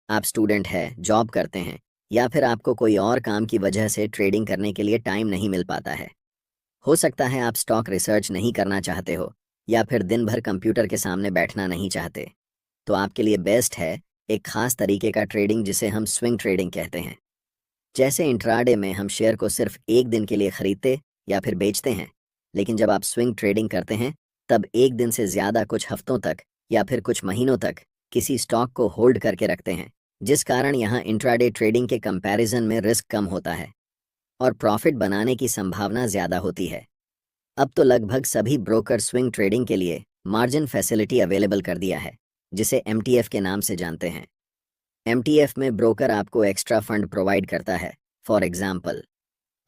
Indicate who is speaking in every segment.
Speaker 1: आप स्टूडेंट हैं, जॉब करते हैं, या फिर आपको कोई और काम की वजह से ट्रेडिंग करने के लिए टाइम नहीं मिल पाता है। हो सकता है आप स्टॉक रिसर्च नहीं करना चाहते हो, या फिर दिन भर कंप्यूटर के सामने बैठना नहीं चाहते। तो आपके लिए बेस्ट है एक खास तरीके का ट्रेडिंग जिसे हम स्विंग ट्रेडिंग कहते हैं। जैसे इंट्राडे में हम शेयर को सिर्फ एक दिन के लिए खरीदते या फिर बेचते हैं, लेकिन जब आप स्विंग ट्रेडिंग करते हैं तब एक दिन से ज़्यादा कुछ हफ्तों तक या फिर कुछ महीनों तक किसी स्टॉक को होल्ड करके रखते हैं, जिस कारण यहाँ इंट्राडे ट्रेडिंग के कंपैरिजन में रिस्क कम होता है और प्रॉफिट बनाने की संभावना ज़्यादा होती है। अब तो लगभग सभी ब्रोकर स्विंग ट्रेडिंग के लिए मार्जिन फैसिलिटी अवेलेबल कर दिया है, जिसे एमटीएफ के नाम से जानते हैं। एमटीएफ में ब्रोकर आपको एक्स्ट्रा फंड प्रोवाइड करता है। फॉर एग्जाम्पल,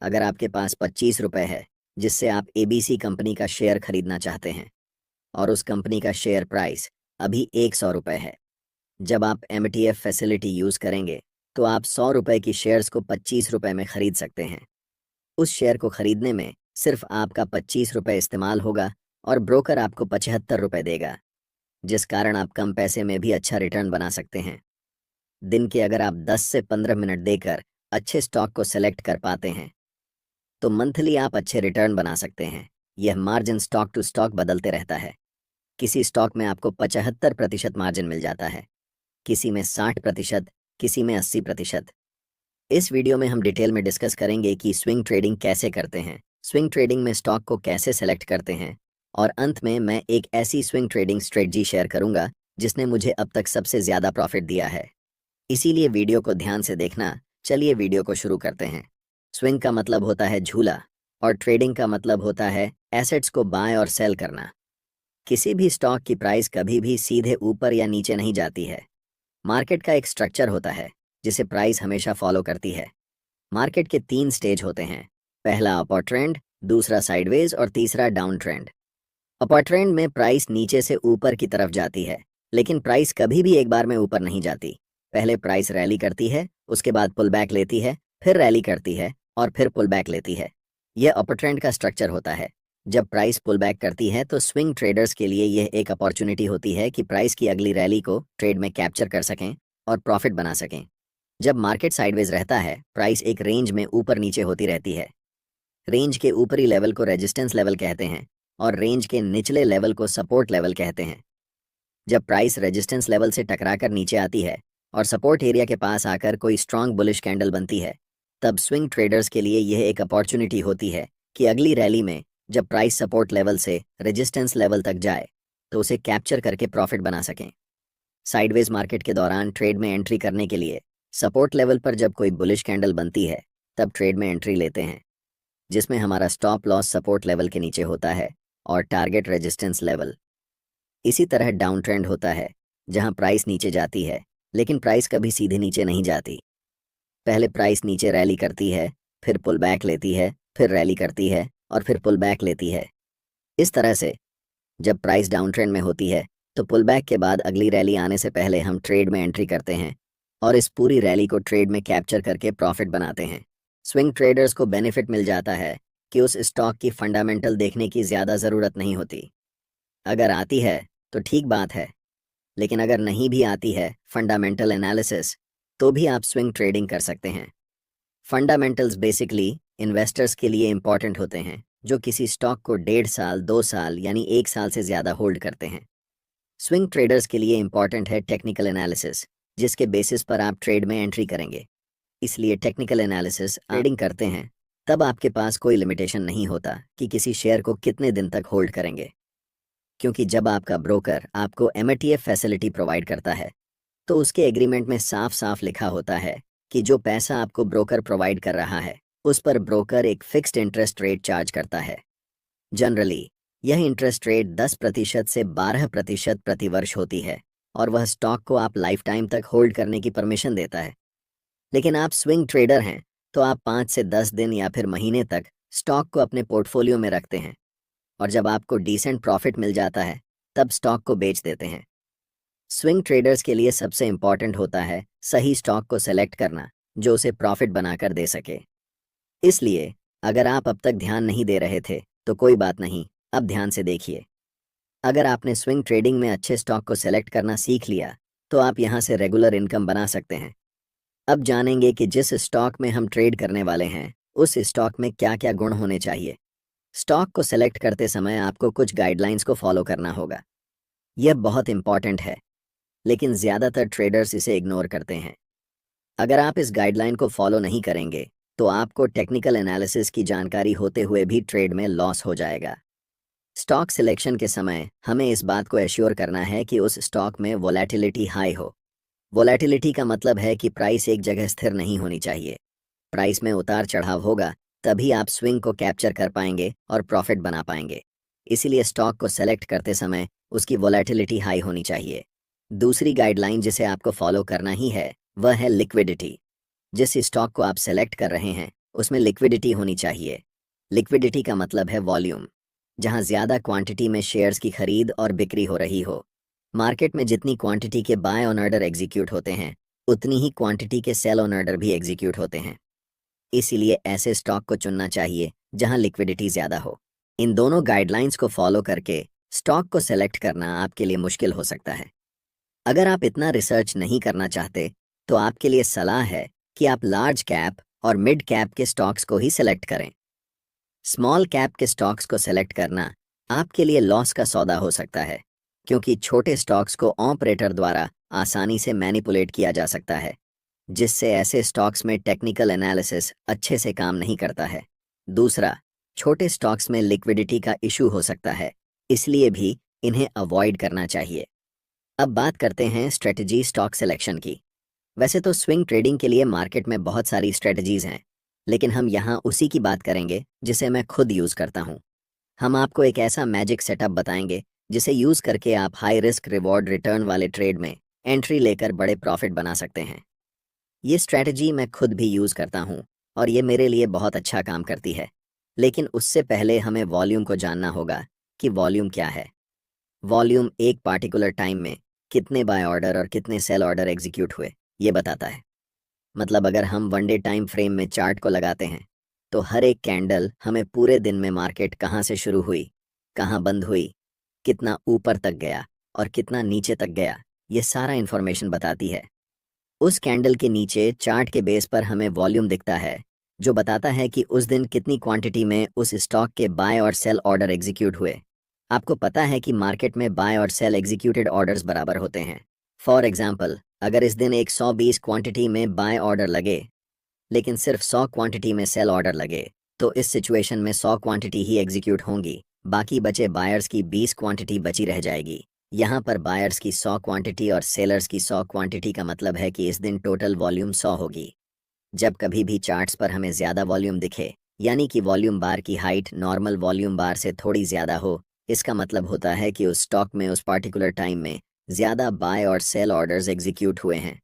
Speaker 1: अगर आपके पास 25 रुपये है जिससे आप एबीसी कंपनी का शेयर खरीदना चाहते हैं और उस कंपनी का शेयर प्राइस अभी 100 रुपये है, जब आप एमटीएफ फैसिलिटी यूज़ करेंगे तो आप 100 रुपये की शेयर्स को 25 रुपये में खरीद सकते हैं। उस शेयर को खरीदने में सिर्फ आपका 25 रुपये इस्तेमाल होगा और ब्रोकर आपको 75 रुपये देगा, जिस कारण आप कम पैसे में भी अच्छा रिटर्न बना सकते हैं। दिन के अगर आप 10 से 15 मिनट देकर अच्छे स्टॉक को सेलेक्ट कर पाते हैं तो मंथली आप अच्छे रिटर्न बना सकते हैं। यह मार्जिन स्टॉक टू स्टॉक बदलते रहता है। किसी स्टॉक में आपको 75% मार्जिन मिल जाता है, किसी में 60%, किसी में 80%। इस वीडियो में हम डिटेल में डिस्कस करेंगे कि स्विंग ट्रेडिंग कैसे करते हैं, स्विंग ट्रेडिंग में स्टॉक को कैसे सेलेक्ट करते हैं, और अंत में मैं एक ऐसी स्विंग ट्रेडिंग स्ट्रेटजी शेयर करूंगा जिसने मुझे अब तक सबसे ज़्यादा प्रॉफिट दिया है। इसीलिए वीडियो को ध्यान से देखना। चलिए वीडियो को शुरू करते हैं। स्विंग का मतलब होता है झूला और ट्रेडिंग का मतलब होता है एसेट्स को बाय और सेल करना। किसी भी स्टॉक की प्राइस कभी भी सीधे ऊपर या नीचे नहीं जाती है। मार्केट का एक स्ट्रक्चर होता है जिसे प्राइस हमेशा फॉलो करती है। मार्केट के 3 स्टेज होते हैं। पहला अपर ट्रेंड, दूसरा साइडवेज और तीसरा डाउन ट्रेंड। अपर ट्रेंड में प्राइस नीचे से ऊपर की तरफ जाती है, लेकिन प्राइस कभी भी एक बार में ऊपर नहीं जाती। पहले प्राइस रैली करती है, उसके बाद पुल बैक लेती है, फिर रैली करती है और फिर पुल बैक लेती है। यह अपर ट्रेंड का स्ट्रक्चर होता है। जब प्राइस पुल बैक करती है तो स्विंग ट्रेडर्स के लिए यह एक अपॉर्चुनिटी होती है कि प्राइस की अगली रैली को ट्रेड में कैप्चर कर सकें और प्रॉफिट बना सकें। जब मार्केट साइडवेज रहता है, प्राइस एक रेंज में ऊपर नीचे होती रहती है। रेंज के ऊपरी लेवल को रेजिस्टेंस लेवल कहते हैं और रेंज के निचले लेवल को सपोर्ट लेवल कहते हैं। जब प्राइस रेजिस्टेंस लेवल से टकराकर नीचे आती है और सपोर्ट एरिया के पास आकर कोई स्ट्रांग बुलिश कैंडल बनती है, तब स्विंग ट्रेडर्स के लिए यह एक अपॉर्चुनिटी होती है कि अगली रैली में जब प्राइस सपोर्ट लेवल से रेजिस्टेंस लेवल तक जाए तो उसे कैप्चर करके प्रॉफिट बना सकें। साइडवेज मार्केट के दौरान ट्रेड में एंट्री करने के लिए सपोर्ट लेवल पर जब कोई बुलिश कैंडल बनती है तब ट्रेड में एंट्री लेते हैं, जिसमें हमारा स्टॉप लॉस सपोर्ट लेवल के नीचे होता है और टारगेट रेजिस्टेंस लेवल। इसी तरह डाउन ट्रेंड होता है जहां प्राइस नीचे जाती है, लेकिन प्राइस कभी सीधे नीचे नहीं जाती। पहले प्राइस नीचे रैली करती है, फिर पुल बैक लेती है, फिर रैली करती है और फिर पुल बैक लेती है। इस तरह से जब प्राइस डाउन ट्रेंड में होती है तो पुल बैक के बाद अगली रैली आने से पहले हम ट्रेड में एंट्री करते हैं और इस पूरी रैली को ट्रेड में कैप्चर करके प्रॉफिट बनाते हैं। स्विंग ट्रेडर्स को बेनिफिट मिल जाता है कि उस स्टॉक की फंडामेंटल देखने की ज़्यादा ज़रूरत नहीं होती। अगर आती है तो ठीक बात है, लेकिन अगर नहीं भी आती है फंडामेंटल एनालिसिस, तो भी आप स्विंग ट्रेडिंग कर सकते हैं। फंडामेंटल्स बेसिकली इन्वेस्टर्स के लिए इंपॉर्टेंट होते हैं जो किसी स्टॉक को 1.5 साल, 2 साल यानी 1 साल से ज़्यादा होल्ड करते हैं। स्विंग ट्रेडर्स के लिए इंपॉर्टेंट है टेक्निकल एनालिसिस, जिसके बेसिस पर आप ट्रेड में एंट्री करेंगे। इसलिए टेक्निकल एनालिसिस ट्रेडिंग करते हैं तब आपके पास कोई लिमिटेशन नहीं होता कि किसी शेयर को कितने दिन तक होल्ड करेंगे, क्योंकि जब आपका ब्रोकर आपको एमटीएफ फैसिलिटी प्रोवाइड करता है तो उसके एग्रीमेंट में साफ साफ लिखा होता है कि जो पैसा आपको ब्रोकर प्रोवाइड कर रहा है उस पर ब्रोकर एक फिक्स्ड इंटरेस्ट रेट चार्ज करता है। जनरली यह इंटरेस्ट रेट 10% से 12% प्रति वर्ष होती है और वह स्टॉक को आप लाइफ टाइम तक होल्ड करने की परमिशन देता है। लेकिन आप स्विंग ट्रेडर हैं तो आप 5 से 10 दिन या फिर महीने तक स्टॉक को अपने पोर्टफोलियो में रखते हैं और जब आपको डिसेंट प्रॉफिट मिल जाता है तब स्टॉक को बेच देते हैं। स्विंग ट्रेडर्स के लिए सबसे इंपॉर्टेंट होता है सही स्टॉक को सेलेक्ट करना जो उसे प्रॉफिट बनाकर दे सके। इसलिए अगर आप अब तक ध्यान नहीं दे रहे थे तो कोई बात नहीं, अब ध्यान से देखिए। अगर आपने स्विंग ट्रेडिंग में अच्छे स्टॉक को सेलेक्ट करना सीख लिया तो आप यहाँ से रेगुलर इनकम बना सकते हैं। अब जानेंगे कि जिस स्टॉक में हम ट्रेड करने वाले हैं उस स्टॉक में क्या क्या गुण होने चाहिए। स्टॉक को सेलेक्ट करते समय आपको कुछ गाइडलाइंस को फॉलो करना होगा। यह बहुत इंपॉर्टेंट है, लेकिन ज़्यादातर ट्रेडर्स इसे इग्नोर करते हैं। अगर आप इस गाइडलाइन को फॉलो नहीं करेंगे तो आपको टेक्निकल एनालिसिस की जानकारी होते हुए भी ट्रेड में लॉस हो जाएगा। स्टॉक सिलेक्शन के समय हमें इस बात को एश्योर करना है कि उस स्टॉक में वोलेटिलिटी हाई हो। वोलेटिलिटी का मतलब है कि प्राइस एक जगह स्थिर नहीं होनी चाहिए। प्राइस में उतार चढ़ाव होगा तभी आप स्विंग को कैप्चर कर पाएंगे और प्रॉफिट बना पाएंगे। इसीलिए स्टॉक को सेलेक्ट करते समय उसकी वोलेटिलिटी हाई होनी चाहिए। दूसरी गाइडलाइन जिसे आपको फॉलो करना ही है वह है लिक्विडिटी। जिस स्टॉक को आप सेलेक्ट कर रहे हैं उसमें लिक्विडिटी होनी चाहिए। लिक्विडिटी का मतलब है वॉल्यूम, जहां ज़्यादा क्वांटिटी में शेयर्स की खरीद और बिक्री हो रही हो। मार्केट में जितनी क्वांटिटी के बाय ऑन ऑर्डर एग्जीक्यूट होते हैं उतनी ही क्वांटिटी के सेल ऑन ऑर्डर भी एग्जीक्यूट होते हैं। इसीलिए ऐसे स्टॉक को चुनना चाहिए जहां लिक्विडिटी ज़्यादा हो। इन दोनों गाइडलाइंस को फॉलो करके स्टॉक को सेलेक्ट करना आपके लिए मुश्किल हो सकता है। अगर आप इतना रिसर्च नहीं करना चाहते तो आपके लिए सलाह है कि आप लार्ज कैप और मिड कैप के स्टॉक्स को ही सेलेक्ट करें। स्मॉल कैप के स्टॉक्स को सेलेक्ट करना आपके लिए लॉस का सौदा हो सकता है, क्योंकि छोटे स्टॉक्स को ऑपरेटर द्वारा आसानी से मैनिपुलेट किया जा सकता है, जिससे ऐसे स्टॉक्स में टेक्निकल एनालिसिस अच्छे से काम नहीं करता है। दूसरा, छोटे स्टॉक्स में लिक्विडिटी का इशू हो सकता है, इसलिए भी इन्हें अवॉइड करना चाहिए। अब बात करते हैं स्ट्रेटजी स्टॉक सिलेक्शन की। वैसे तो स्विंग ट्रेडिंग के लिए मार्केट में बहुत सारी स्ट्रेटजीज हैं, लेकिन हम यहाँ उसी की बात करेंगे जिसे मैं खुद यूज़ करता हूँ। हम आपको एक ऐसा मैजिक सेटअप बताएंगे जिसे यूज़ करके आप हाई रिस्क रिवॉर्ड रिटर्न वाले ट्रेड में एंट्री लेकर बड़े प्रॉफिट बना सकते हैं। ये स्ट्रैटेजी मैं खुद भी यूज़ करता हूँ और ये मेरे लिए बहुत अच्छा काम करती है। लेकिन उससे पहले हमें वॉल्यूम को जानना होगा कि वॉल्यूम क्या है। वॉल्यूम एक पार्टिकुलर टाइम में कितने बाय ऑर्डर और कितने सेल ऑर्डर एग्जीक्यूट हुए ये बताता है। मतलब अगर हम वन डे टाइम फ्रेम में चार्ट को लगाते हैं तो हर एक कैंडल हमें पूरे दिन में मार्केट कहाँ से शुरू हुई, कहाँ बंद हुई, कितना ऊपर तक गया और कितना नीचे तक गया, ये सारा इन्फॉर्मेशन बताती है। उस कैंडल के नीचे चार्ट के बेस पर हमें वॉल्यूम दिखता है, जो बताता है कि उस दिन कितनी क्वांटिटी में उस स्टॉक के बाय और सेल ऑर्डर एग्जीक्यूट हुए। आपको पता है कि मार्केट में बाय और सेल एग्जीक्यूटेड ऑर्डर्स बराबर होते हैं। फॉर एग्जाम्पल, अगर इस दिन एक 120 क्वांटिटी में बाय ऑर्डर लगे लेकिन सिर्फ 100 क्वांटिटी में सेल ऑर्डर लगे, तो इस सिचुएशन में 100 क्वांटिटी ही एग्जीक्यूट होंगी, बाकी बचे बायर्स की 20 क्वांटिटी बची रह जाएगी। यहाँ पर बायर्स की 100 क्वांटिटी और सेलर्स की 100 क्वांटिटी का मतलब है कि इस दिन टोटल वॉल्यूम 100 होगी। जब कभी भी चार्ट्स पर हमें ज़्यादा वॉल्यूम दिखे, यानी कि वॉल्यूम बार की हाइट नॉर्मल वॉल्यूम बार से थोड़ी ज़्यादा हो, इसका मतलब होता है कि उस स्टॉक में उस पार्टिकुलर टाइम में ज़्यादा बाय और सेल ऑर्डर्स एग्जीक्यूट हुए हैं।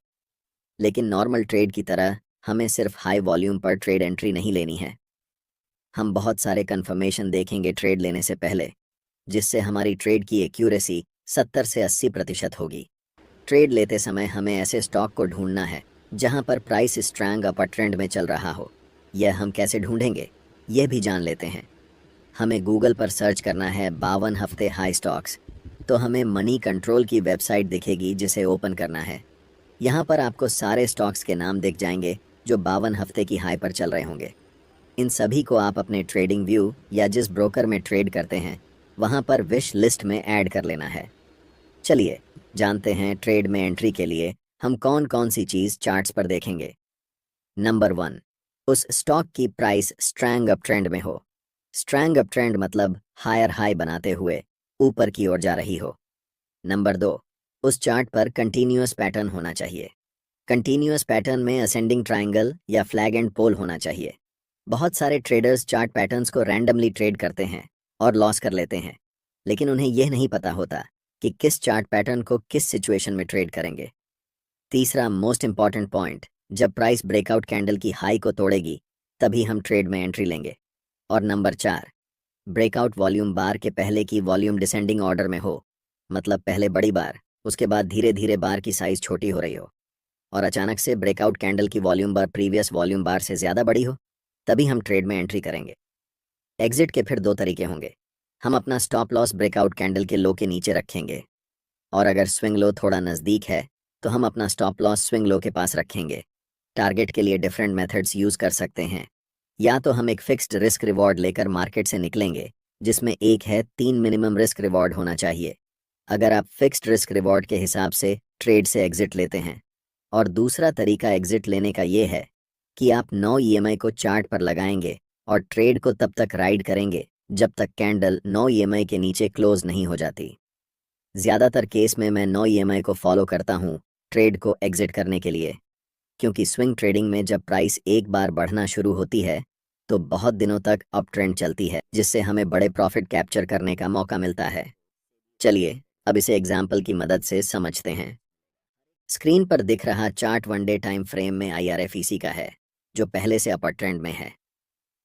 Speaker 1: लेकिन नॉर्मल ट्रेड की तरह हमें सिर्फ हाई वॉल्यूम पर ट्रेड एंट्री नहीं लेनी है। हम बहुत सारे कन्फर्मेशन देखेंगे ट्रेड लेने से पहले, जिससे हमारी ट्रेड की एक्यूरेसी 70 से 80% होगी। ट्रेड लेते समय हमें ऐसे स्टॉक को ढूंढना है जहां पर प्राइस स्ट्रॉन्ग अपर ट्रेंड में चल रहा हो। यह हम कैसे ढूंढेंगे, यह भी जान लेते हैं। हमें गूगल पर सर्च करना है 52 हफ्ते हाई स्टॉक्स, तो हमें मनी कंट्रोल की वेबसाइट दिखेगी जिसे ओपन करना है। यहाँ पर आपको सारे स्टॉक्स के नाम दिख जाएंगे जो 52 हफ्ते की हाई पर चल रहे होंगे। इन सभी को आप अपने ट्रेडिंग व्यू या जिस ब्रोकर में ट्रेड करते हैं वहाँ पर विश लिस्ट में ऐड कर लेना है। चलिए जानते हैं ट्रेड में एंट्री के लिए हम कौन कौन सी चीज़ चार्ट्स पर देखेंगे। नंबर 1, उस स्टॉक की प्राइस स्ट्रॉन्ग अप ट्रेंड में हो। स्ट्रॉन्ग अप ट्रेंड मतलब हायर हाई बनाते हुए ऊपर की ओर जा रही हो। नंबर 2, उस चार्ट पर कंटिन्यूअस पैटर्न होना चाहिए। कंटिन्यूअस पैटर्न में असेंडिंग ट्रायंगल या फ्लैग एंड पोल होना चाहिए। बहुत सारे ट्रेडर्स चार्ट पैटर्न्स को रैंडमली ट्रेड करते हैं और लॉस कर लेते हैं, लेकिन उन्हें यह नहीं पता होता कि किस चार्ट पैटर्न को किस सिचुएशन में ट्रेड करेंगे। तीसरा मोस्ट इंपॉर्टेंट पॉइंट, जब प्राइस ब्रेकआउट कैंडल की हाई को तोड़ेगी तभी हम ट्रेड में एंट्री लेंगे। और नंबर 4, ब्रेकआउट वॉल्यूम बार के पहले की वॉल्यूम डिसेंडिंग ऑर्डर में हो, मतलब पहले बड़ी बार, उसके बाद धीरे धीरे बार की साइज छोटी हो रही हो और अचानक से ब्रेकआउट कैंडल की वॉल्यूम बार प्रीवियस वॉल्यूम बार से ज़्यादा बड़ी हो, तभी हम ट्रेड में एंट्री करेंगे। एग्जिट के फिर 2 तरीके होंगे। हम अपना स्टॉप लॉस ब्रेकआउट कैंडल के लो के नीचे रखेंगे और अगर स्विंग लो थोड़ा नज़दीक है तो हम अपना स्टॉप लॉस स्विंग लो के पास रखेंगे। टारगेट के लिए डिफरेंट मेथड्स यूज़ कर सकते हैं। या तो हम एक फिक्स्ड रिस्क रिवॉर्ड लेकर मार्केट से निकलेंगे, जिसमें एक है 3 मिनिमम रिस्क रिवॉर्ड होना चाहिए अगर आप फिक्स्ड रिस्क रिवॉर्ड के हिसाब से ट्रेड से एग्जिट लेते हैं। और दूसरा तरीका एग्जिट लेने का ये है कि आप 9 ईएमआई को चार्ट पर लगाएंगे और ट्रेड को तब तक राइड करेंगे जब तक कैंडल 9 ईएमआई के नीचे क्लोज नहीं हो जाती। ज़्यादातर केस में मैं 9 ईएमआई को फॉलो करता हूँ ट्रेड को एग्जिट करने के लिए, क्योंकि स्विंग ट्रेडिंग में जब प्राइस एक बार बढ़ना शुरू होती है तो बहुत दिनों तक अप ट्रेंड चलती है, जिससे हमें बड़े प्रॉफिट कैप्चर करने का मौका मिलता है। चलिए अब इसे एग्जाम्पल की मदद से समझते हैं। स्क्रीन पर दिख रहा चार्ट 1 डे टाइम फ्रेम में IRFEC का है, जो पहले से अपर ट्रेंड में है।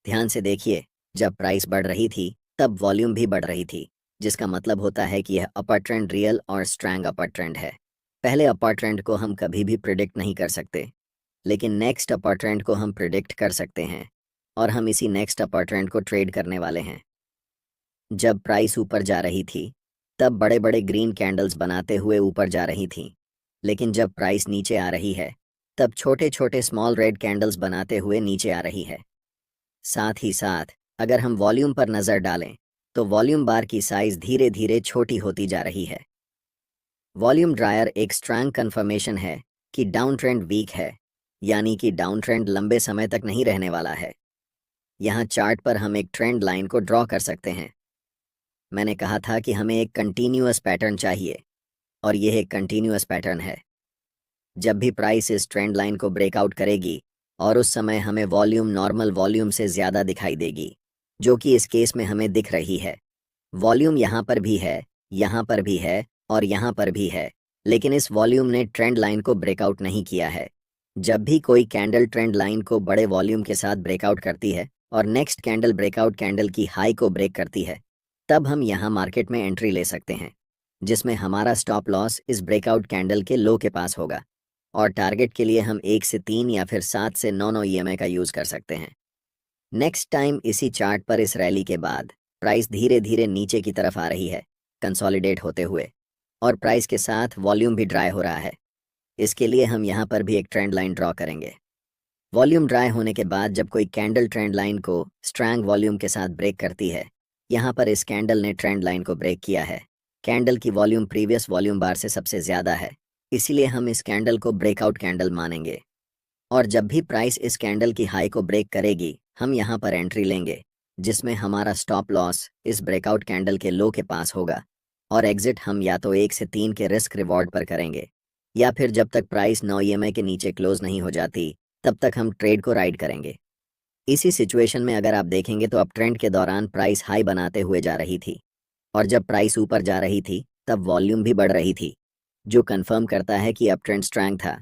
Speaker 1: ध्यान से देखिए, जब प्राइस बढ़ रही थी तब वॉल्यूम भी बढ़ रही थी, जिसका मतलब होता है कि यह अपर ट्रेंड रियल और स्ट्रैंग अपर ट्रेंड है। पहले अपर ट्रेंड को हम कभी भी प्रिडिक्ट नहीं कर सकते, लेकिन नेक्स्ट अपर ट्रेंड को हम प्रिडिक्ट कर सकते हैं, और हम इसी नेक्स्ट अपर ट्रेंड को ट्रेड करने वाले हैं। जब प्राइस ऊपर जा रही थी तब बड़े बड़े ग्रीन कैंडल्स बनाते हुए ऊपर जा रही थी, लेकिन जब प्राइस नीचे आ रही है तब छोटे छोटे स्मॉल रेड कैंडल्स बनाते हुए नीचे आ रही है। साथ ही साथ अगर हम वॉल्यूम पर नज़र डालें तो वॉल्यूम बार की साइज धीरे धीरे छोटी होती जा रही है। वॉल्यूम ड्रायर एक स्ट्रॉन्ग कंफर्मेशन है कि डाउन ट्रेंड वीक है, यानी कि डाउन ट्रेंड लंबे समय तक नहीं रहने वाला है। यहाँ चार्ट पर हम एक ट्रेंड लाइन को ड्रॉ कर सकते हैं। मैंने कहा था कि हमें एक कंटिन्यूअस पैटर्न चाहिए, और यह एक कंटिन्यूअस पैटर्न है। जब भी प्राइस इस ट्रेंड लाइन को ब्रेकआउट करेगी और उस समय हमें वॉल्यूम नॉर्मल वॉल्यूम से ज़्यादा दिखाई देगी, जो कि इस केस में हमें दिख रही है। वॉल्यूम यहाँ पर भी है, यहाँ पर भी है और यहाँ पर भी है, लेकिन इस वॉल्यूम ने ट्रेंड लाइन को ब्रेकआउट नहीं किया है। जब भी कोई कैंडल ट्रेंड लाइन को बड़े वॉल्यूम के साथ ब्रेकआउट करती है और नेक्स्ट कैंडल ब्रेकआउट कैंडल की हाई को ब्रेक करती है, तब हम यहाँ मार्केट में एंट्री ले सकते हैं, जिसमें हमारा स्टॉप लॉस इस ब्रेकआउट कैंडल के लो के पास होगा। और टारगेट के लिए हम 1 से 3 या फिर 7 से 9 ईएमआई का यूज़ कर सकते हैं। नेक्स्ट टाइम इसी चार्ट पर इस रैली के बाद प्राइस धीरे धीरे नीचे की तरफ आ रही है, कंसोलिडेट होते हुए, और प्राइस के साथ वॉल्यूम भी ड्राई हो रहा है। इसके लिए हम यहाँ पर भी एक ट्रेंड लाइन ड्रॉ करेंगे। वॉल्यूम ड्राई होने के बाद जब कोई कैंडल ट्रेंड लाइन को स्ट्रॉन्ग वॉल्यूम के साथ ब्रेक करती है, यहाँ पर इस कैंडल ने ट्रेंड लाइन को ब्रेक किया है। कैंडल की वॉल्यूम प्रीवियस वॉल्यूम बार से सबसे ज़्यादा है, इसीलिए हम इस कैंडल को ब्रेकआउट कैंडल मानेंगे। और जब भी प्राइस इस कैंडल की हाई को ब्रेक करेगी, हम यहाँ पर एंट्री लेंगे, जिसमें हमारा स्टॉप लॉस इस ब्रेकआउट कैंडल के लो के पास होगा, और एग्जिट हम या तो 1 से 3 के रिस्क रिवॉर्ड पर करेंगे, या फिर जब तक प्राइस 9 ईएमआई के नीचे क्लोज नहीं हो जाती तब तक हम ट्रेड को राइड करेंगे। इसी सिचुएशन में अगर आप देखेंगे तो अप ट्रेंड के दौरान प्राइस हाई बनाते हुए जा रही थी, और जब प्राइस ऊपर जा रही थी तब वॉल्यूम भी बढ़ रही थी, जो कंफर्म करता है कि अप ट्रेंड स्ट्रॉन्ग था।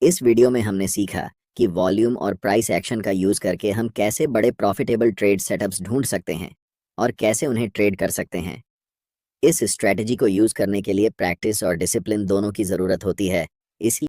Speaker 1: इस वीडियो में हमने सीखा कि वॉल्यूम और प्राइस एक्शन का यूज़ करके हम कैसे बड़े प्रॉफिटेबल ट्रेड सेटअप्स ढूंढ सकते हैं और कैसे उन्हें ट्रेड कर सकते हैं। इस स्ट्रैटेजी को यूज़ करने के लिए प्रैक्टिस और डिसिप्लिन दोनों की ज़रूरत होती है, इसलिए